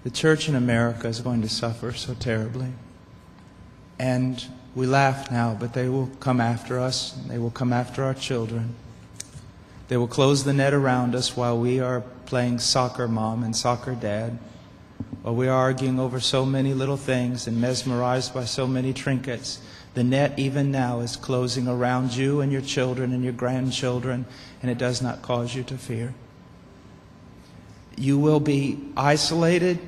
The church in America is going to suffer so terribly. And we laugh now, but they will come after us. They will come after our children. They will close the net around us while we are playing soccer mom and soccer dad, while we are arguing over so many little things and mesmerized by so many trinkets. The net even now is closing around you and your children and your grandchildren, and it does not cause you to fear. You will be isolated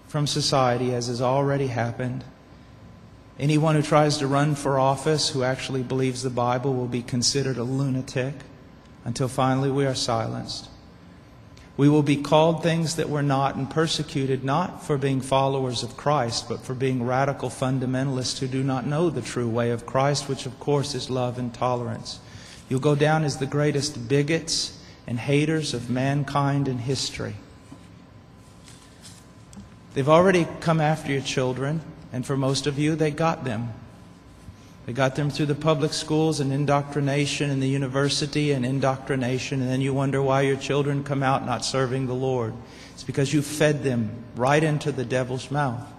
from society, as has already happened. Anyone who tries to run for office who actually believes the Bible will be considered a lunatic until finally we are silenced. We will be called things that we're not and persecuted not for being followers of Christ, but for being radical fundamentalists who do not know the true way of Christ, which of course is love and tolerance. You'll go down as the greatest bigots and haters of mankind in history. They've already come after your children, and for most of you, they got them. They got them through the public schools and indoctrination, and the university and indoctrination, and then you wonder why your children come out not serving the Lord. It's because you fed them right into the devil's mouth.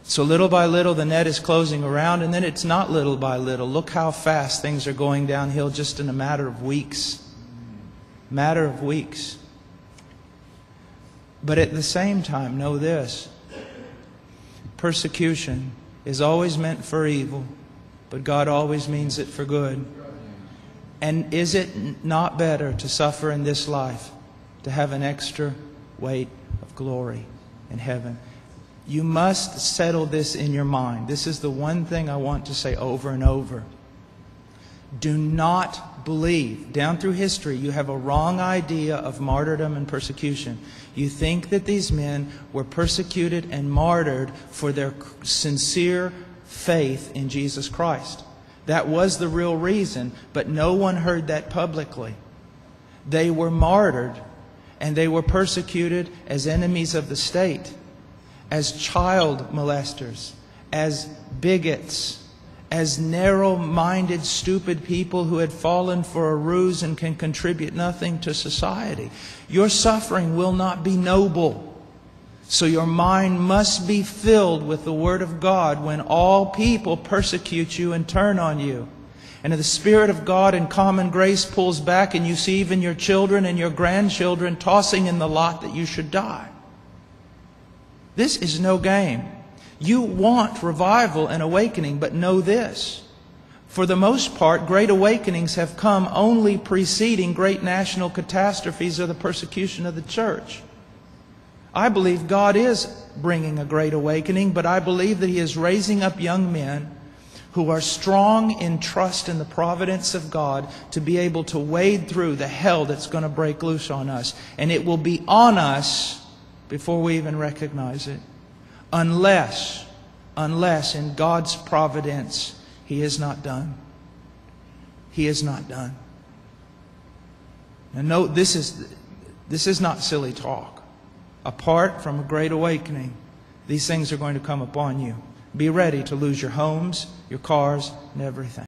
So little by little the net is closing around, and then it's not little by little. Look how fast things are going downhill just in a matter of weeks. Matter of weeks. But at the same time, know this. Persecution is always meant for evil, but God always means it for good. And is it not better to suffer in this life, to have an extra weight of glory in heaven? You must settle this in your mind. This is the one thing I want to say over and over. Do not believe. Down through history, you have a wrong idea of martyrdom and persecution. You think that these men were persecuted and martyred for their sincere faith in Jesus Christ. That was the real reason, but no one heard that publicly. They were martyred and they were persecuted as enemies of the state, as child molesters, as bigots, as narrow-minded, stupid people who had fallen for a ruse and can contribute nothing to society. Your suffering will not be noble. So your mind must be filled with the Word of God when all people persecute you and turn on you. And if the Spirit of God in common grace pulls back and you see even your children and your grandchildren tossing in the lot that you should die. This is no game. You want revival and awakening, but know this. For the most part, great awakenings have come only preceding great national catastrophes or the persecution of the church. I believe God is bringing a great awakening, but I believe that He is raising up young men who are strong in trust in the providence of God to be able to wade through the hell that's going to break loose on us. And it will be on us before we even recognize it. Unless in God's providence, He is not done. He is not done. Now note, this is not silly talk. Apart from a great awakening, these things are going to come upon you. Be ready to lose your homes, your cars, and everything.